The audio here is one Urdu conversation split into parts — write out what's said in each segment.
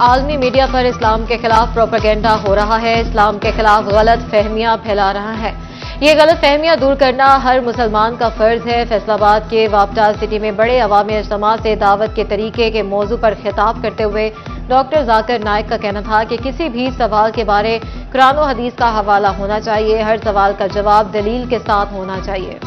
عالمی میڈیا پر اسلام کے خلاف پروپیگنڈا ہو رہا ہے، اسلام کے خلاف غلط فہمیاں پھیلا رہا ہے۔ یہ غلط فہمیاں دور کرنا ہر مسلمان کا فرض ہے۔ فیصل آباد کے وابڈا سٹی میں بڑے عوامی اجتماع سے دعوت کے طریقے کے موضوع پر خطاب کرتے ہوئے ڈاکٹر ذاکر نائک کا کہنا تھا کہ کسی بھی سوال کے بارے قرآن و حدیث کا حوالہ ہونا چاہیے، ہر سوال کا جواب دلیل کے ساتھ ہونا چاہیے۔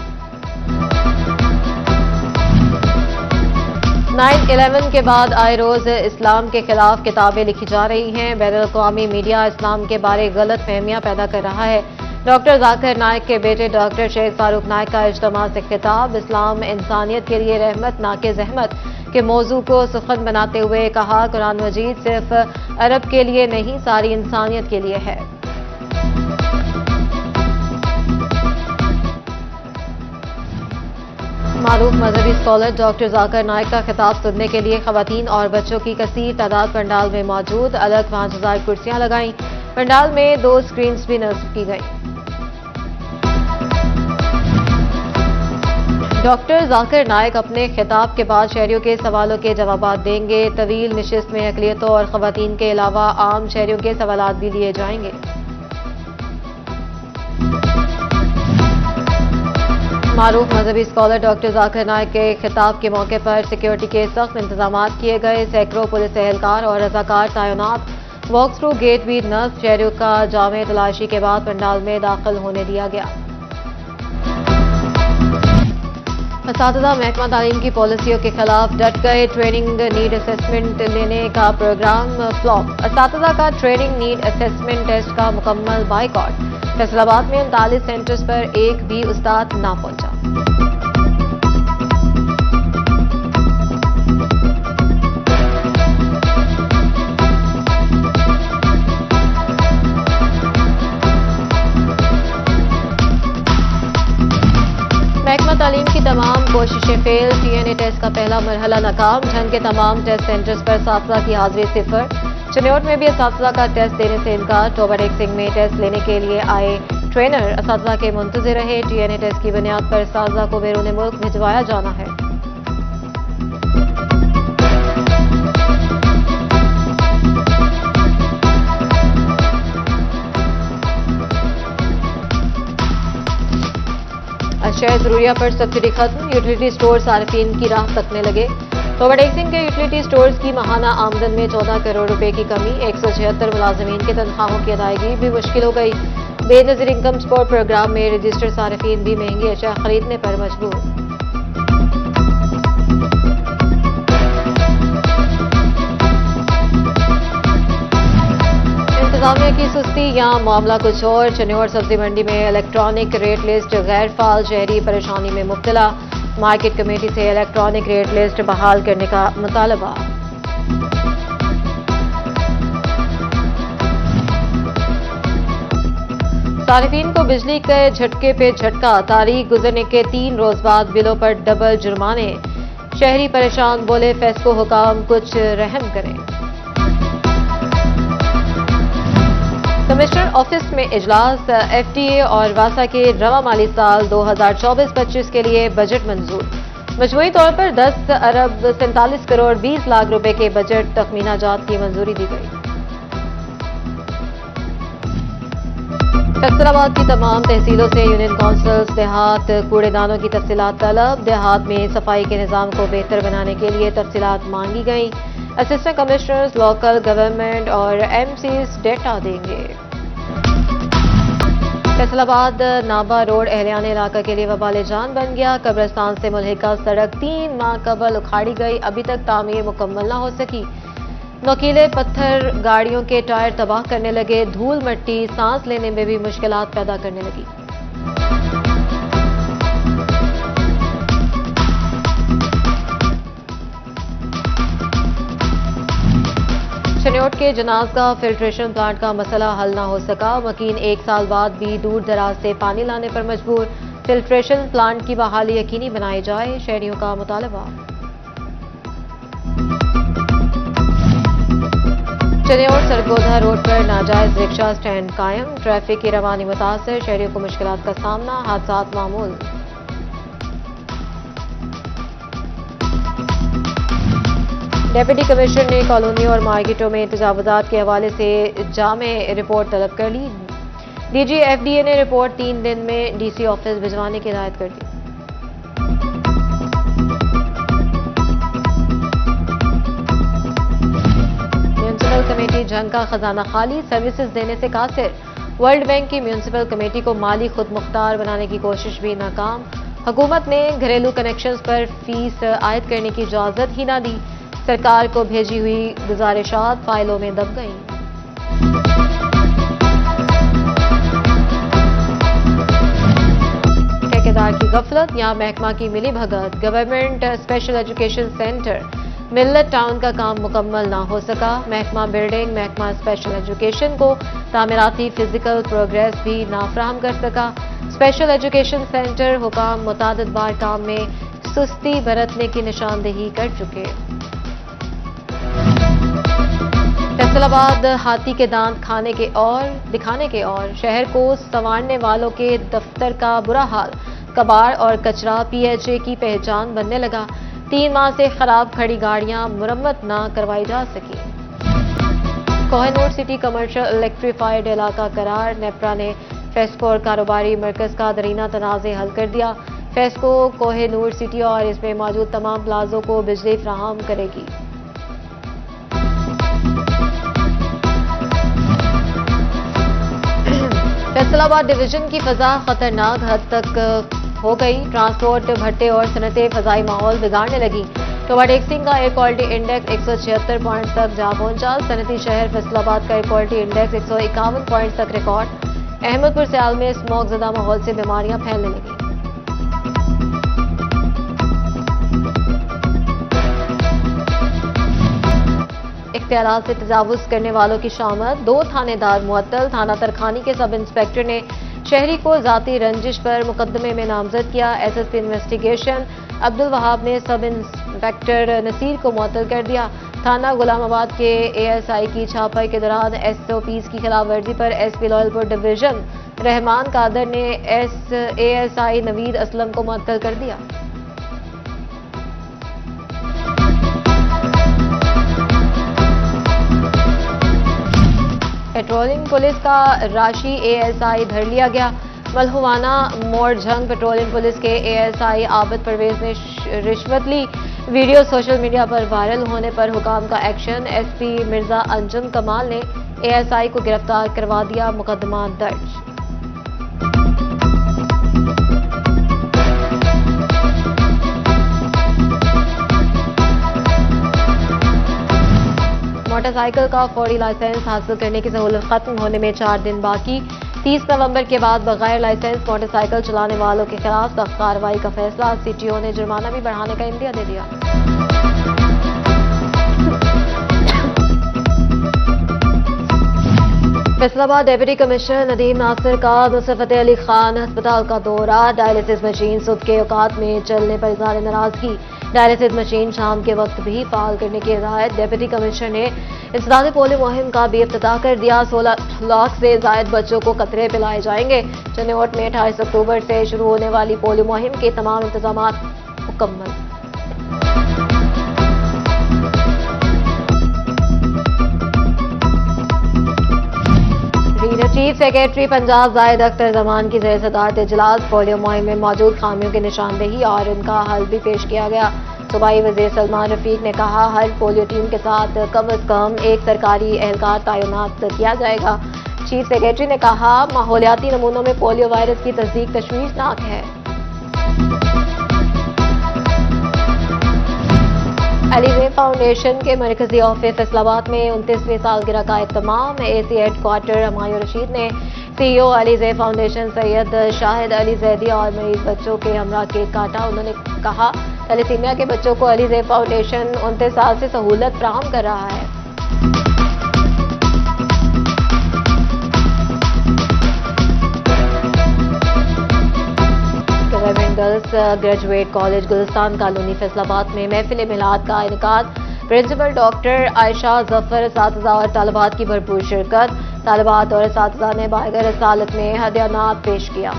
9/11 کے بعد آئے روز اسلام کے خلاف کتابیں لکھی جا رہی ہیں، بین الاقوامی میڈیا اسلام کے بارے غلط فہمیاں پیدا کر رہا ہے۔ ڈاکٹر ذاکر نائک کے بیٹے ڈاکٹر شیخ فاروق نائک کا اجتماع سے خطاب، اسلام انسانیت کے لیے رحمت نہ کہ زحمت کے موضوع کو سخن بناتے ہوئے کہا، قرآن مجید صرف عرب کے لیے نہیں، ساری انسانیت کے لیے ہے۔ معروف مذہبی اسکالر ڈاکٹر ذاکر نائک کا خطاب سننے کے لیے خواتین اور بچوں کی کثیر تعداد پنڈال میں موجود، الگ 5000 کرسیاں لگائیں، پنڈال میں 2 اسکرینز بھی نصب کی گئیں۔ ڈاکٹر ذاکر نائک اپنے خطاب کے بعد شہریوں کے سوالوں کے جوابات دیں گے۔ طویل نشست میں اقلیتوں اور خواتین کے علاوہ عام شہریوں کے سوالات بھی لیے جائیں گے۔ معروف مذہبی اسکالر ڈاکٹر ذاکر نائک کے خطاب کے موقع پر سیکیورٹی کے سخت انتظامات کیے گئے، سینکڑوں پولیس اہلکار اور رضاکار تعینات، واک تھرو گیٹ بھی نصب، شہریوں کا جامع تلاشی کے بعد پنڈال میں داخل ہونے دیا گیا۔ اساتذہ محکمہ تعلیم کی پالیسیوں کے خلاف ڈٹ گئے، ٹریننگ نیڈ اسسمنٹ لینے کا پروگرام فلاپ، اساتذہ کا ٹریننگ نیڈ اسسمنٹ ٹیسٹ کا مکمل بائیکاٹ، فیصل آباد میں 39 سینٹرز پر ایک بھی استاد نہ پہنچا۔ محکمہ تعلیم کی تمام کوششیں فیل، ٹی این اے ٹیسٹ کا پہلا مرحلہ ناکام، جھنگ کے تمام ٹیسٹ سینٹرز پر اساتذہ کی حاضری 0۔ چنیوٹ میں بھی اساتذہ کا ٹیسٹ دینے سے انکار، ٹوباڈیک سنگھ میں ٹیسٹ لینے کے لیے آئے ٹرینر اساتذہ کے منتظر رہے، ٹی این اے ٹیسٹ کی بنیاد پر اساتذہ کو بیرون ملک بھجوایا جانا ہے۔ اشیاء ضروریہ پر سبسڈی ختم، یوٹیلیٹی اسٹور صارفین کی راہ تکنے لگے، ٹوباڈیک سنگھ کے یوٹیلیٹی اسٹورز کی ماہانہ آمدن میں 14 کروڑ روپے کی کمی، 176 ملازمین کی تنخواہوں کی ادائیگی بھی مشکل ہو گئی، بے نظیر انکم سپورٹ پروگرام میں رجسٹرڈ صارفین بھی مہنگی اشیاء خریدنے پر مجبور۔ انتظامیہ کی سستی یا معاملہ کچھ اور، چنیوٹ سبزی منڈی میں الیکٹرانک ریٹ لسٹ غیر فعال، شہری پریشانی میں مبتلا، مارکیٹ کمیٹی سے الیکٹرانک ریٹ لسٹ بحال کرنے کا مطالبہ۔ صارفین کو بجلی کے جھٹکے پہ جھٹکا، تاریخ گزرنے کے 3 روز بعد بلوں پر ڈبل جرمانے، شہری پریشان، بولے فیسکو حکام کچھ رحم کریں۔ کمشنر آفس میں اجلاس، ایف ڈی اے اور واسا کے رواں مالی سال 2024-25 کے لیے بجٹ منظور، مجموعی طور پر 10 ارب 47 کروڑ 20 لاکھ روپے کے بجٹ تخمینہ جات کی منظوری دی گئی۔ فیصل آباد کی تمام تحصیلوں سے یونین کونسلز دیہات کوڑے دانوں کی تفصیلات طلب، دیہات میں صفائی کے نظام کو بہتر بنانے کے لیے تفصیلات مانگی گئیں، اسسٹنٹ کمشنرز لوکل گورنمنٹ اور ایم سیز ڈیٹا دیں گے۔ فیصل آباد نابا روڈ اہلیان علاقہ کے لیے وبال جان بن گیا، قبرستان سے ملحقہ سڑک 3 ماہ قبل اکھاڑی گئی، ابھی تک تعمیر مکمل نہ ہو سکی، نوکیلے پتھر گاڑیوں کے ٹائر تباہ کرنے لگے، دھول مٹی سانس لینے میں بھی مشکلات پیدا کرنے لگی۔ چنیوٹ کے جنازگاہ فلٹریشن پلانٹ کا مسئلہ حل نہ ہو سکا، مکین 1 سال بعد بھی دور دراز سے پانی لانے پر مجبور، فلٹریشن پلانٹ کی بحالی یقینی بنائی جائے، شہریوں کا مطالبہ۔ چنیوٹ سرگودا روڈ پر ناجائز رکشہ سٹینڈ قائم، ٹریفک کی روانی متاثر، شہریوں کو مشکلات کا سامنا، حادثات معمول۔ ڈپٹی کمشنر نے کالونی اور مارکیٹوں میں تجاوزات کے حوالے سے جامع رپورٹ طلب کر لی۔ D G F D A نے رپورٹ 3 دن میں ڈی سی آفس بھجوانے کی ہدایت کر دی۔ میونسپل کمیٹی جنگ کا خزانہ خالی، سروسز دینے سے قاصر۔ ورلڈ بینک کی میونسپل کمیٹی کو مالی خود مختار بنانے کی کوشش بھی ناکام۔ حکومت نے گھریلو کنیکشنز پر فیس عائد کرنے کی اجازت ہی نہ دی۔ سرکار کو بھیجی ہوئی گزارشات فائلوں میں دب گئیں۔ ٹھیکیدار کی غفلت یا محکمہ کی ملی بھگت، گورنمنٹ اسپیشل ایجوکیشن سینٹر ملت ٹاؤن کا کام مکمل نہ ہو سکا۔ محکمہ بلڈنگ محکمہ اسپیشل ایجوکیشن کو تعمیراتی فزیکل پروگریس بھی نہ فراہم کر سکا۔ اسپیشل ایجوکیشن سینٹر حکام متعدد بار کام میں سستی برتنے کی نشاندہی کر چکے۔ فیصل آباد ہاتھی کے دانت کھانے کے اور دکھانے کے اور شہر کو سنوارنے والوں کے دفتر کا برا حال، کباڑ اور کچرا پی ایچ اے کی پہچان بننے لگا۔ 3 ماہ سے خراب کھڑی گاڑیاں مرمت نہ کروائی جا سکی۔ کوہ نور سٹی کمرشل الیکٹریفائیڈ علاقہ قرار، نیپرا نے فیسکو اور کاروباری مرکز کا درینہ تنازع حل کر دیا۔ فیسکو کوہ نور سٹی اور اس میں موجود تمام پلازوں کو بجلی فراہم کرے گی۔ فیصل آباد ڈویژن کی فضا خطرناک حد تک ہو گئی۔ ٹرانسپورٹ بھٹے اور صنعتیں فضائی ماحول بگاڑنے لگی۔ ٹوبا ٹیکسنگ کا ایئر کوالٹی انڈیکس 176 پوائنٹس تک جا پہنچا۔ صنعتی شہر فیصل آباد کا ایئر کوالٹی انڈیکس 151 پوائنٹس تک ریکارڈ۔ احمد پور سیال میں اسموگ زدہ ماحول سے بیماریاں پھیلنے لگیں۔ اختیارات سے تجاوز کرنے والوں کی شامت، 2 تھانے دار معطل۔ تھانہ ترکھانی کے سب انسپکٹر نے شہری کو ذاتی رنجش پر مقدمے میں نامزد کیا۔ S S P investigation Abdul Wahab نے سب انسپکٹر نصیر کو معطل کر دیا۔ تھانہ غلام آباد کے اے ایس آئی کی چھاپائی کے دوران ایس او پیز کی خلاف ورزی پر ایس پی لائل پور ڈویژن رحمان قادر نے اے ایس آئی نوید اسلم کو معطل کر دیا۔ پیٹرولنگ پولیس کا راشی اے ایس آئی دھر لیا گیا۔ ملہوانہ موڑ جھنگ پیٹرولنگ پولیس کے اے ایس آئی عابد پرویز نے رشوت لی۔ ویڈیو سوشل میڈیا پر وائرل ہونے پر حکام کا ایکشن۔ ایس پی مرزا انجم کمال نے اے ایس آئی کو گرفتار کروا دیا۔ مقدمہ درج۔ موٹر سائیکل کا فوری لائسنس حاصل کرنے کی سہولت ختم ہونے میں 4 دن باقی۔ 30 نومبر کے بعد بغیر لائسنس موٹر سائیکل چلانے والوں کے خلاف سخت کارروائی کا فیصلہ۔ سی ٹی او نے جرمانہ بھی بڑھانے کا عندیہ دے دیا۔ فیصل آباد ڈپٹی کمشنر ندیم ناصر کا نصرت فتح علی خان ہسپتال کا دورہ۔ ڈائلسس مشین صبح کے اوقات میں چلنے پر اظہار ناراضگی۔ ڈائلسس مشین شام کے وقت بھی فعال کرنے کی ہدایت۔ ڈپٹی کمشنر نے انسداد پولیو مہم کا بھی افتتاح کر دیا۔ 16 لاکھ سے زائد بچوں کو قطرے پلائے جائیں گے۔ چنوٹ میں 28 اکتوبر سے شروع ہونے والی پولیو مہم کے تمام انتظامات مکمل۔ چیف سیکریٹری پنجاب زاہد اختر زمان کی زیر صدارت اجلاس۔ پولیو مہم میں موجود خامیوں کی نشاندہی اور ان کا حل بھی پیش کیا گیا۔ صوبائی وزیر سلمان رفیق نے کہا ہر پولیو ٹیم کے ساتھ کم از کم ایک سرکاری اہلکار تعینات کیا جائے گا۔ چیف سیکریٹری نے کہا ماحولیاتی نمونوں میں پولیو وائرس کی تصدیق تشویشناک ہے۔ علی زیب فاؤنڈیشن کے مرکزی آفس فیصل آباد میں 29ویں سالگرہ کا اہتمام۔ اے سی ہیڈ کوارٹر ہمایوں رشید نے سی ای او علی زیب فاؤنڈیشن سید شاہد علی زیدی اور مریض بچوں کے ہمراہ کیک کاٹا۔ انہوں نے کہا تھیلیسیمیا کے بچوں کو علی زیب فاؤنڈیشن 29 سال سے سہولت فراہم کر رہا ہے۔ گورنمنٹ گرلز گریجویٹ کالج گلستان کالونی فیصل آباد میں محفل میلاد کا انعقاد۔ پرنسپل ڈاکٹر عائشہ ظفر، اساتذہ اور طالبات کی بھرپور شرکت۔ طالبات اور اساتذہ نے بائیگر رسالت میں ہدیہ نعت پیش کیا۔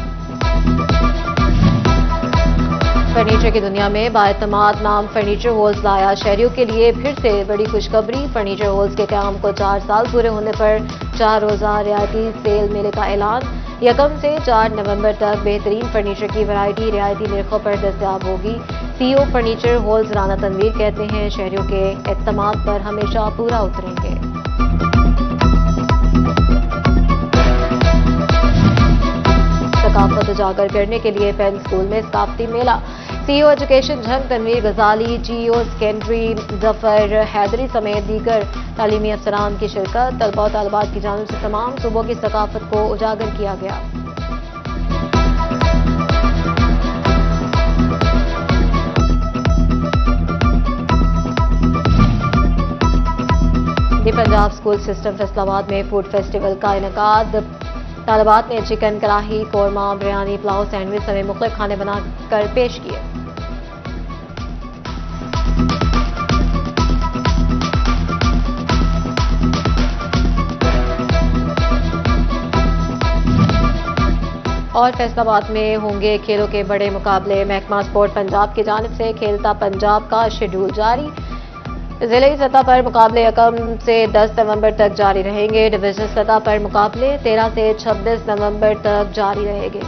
فرنیچر کی دنیا میں بااعتماد نام فرنیچر ہولز لایا شہریوں کے لیے پھر سے بڑی خوشخبری فرنیچر ہولز کے قیام کو 4 سال پورے ہونے پر 4 روزہ رعایتی سیل میلے کا اعلان 1 سے 4 نومبر تک بہترین فرنیچر کی ورائٹی رعایتی نرخوں پر دستیاب ہوگی سی او فرنیچر ہولز رانا تنویر کہتے ہیں شہریوں کے اعتماد پر ہمیشہ پورا اتریں گے ثقافت اجاگر کرنے کے لیے پین اسکول میں ثقافتی میلہ سی او ایجوکیشن جھنگ تنویر غزالی جی او سیکنڈری ظفر حیدری سمیت دیگر تعلیمی افسران کی شرکت طلباء و طالبات کی جانب سے تمام صوبوں کی ثقافت کو اجاگر کیا گیا دی پنجاب اسکول سسٹم فیصل آباد میں فوڈ فیسٹیول کا انعقاد طالبات نے چکن کڑاہی قورمہ بریانی پلاؤ سینڈوچ سمیت مختلف کھانے بنا کر پیش کیے اور فیصل آباد میں ہوں گے کھیلوں کے بڑے مقابلے محکمہ اسپورٹ پنجاب کی جانب سے کھیلتا پنجاب کا شیڈول جاری ضلعی سطح پر مقابلے 1 سے 10 نومبر تک جاری رہیں گے ڈویژنل سطح پر مقابلے 13 سے 26 نومبر تک جاری رہیں گے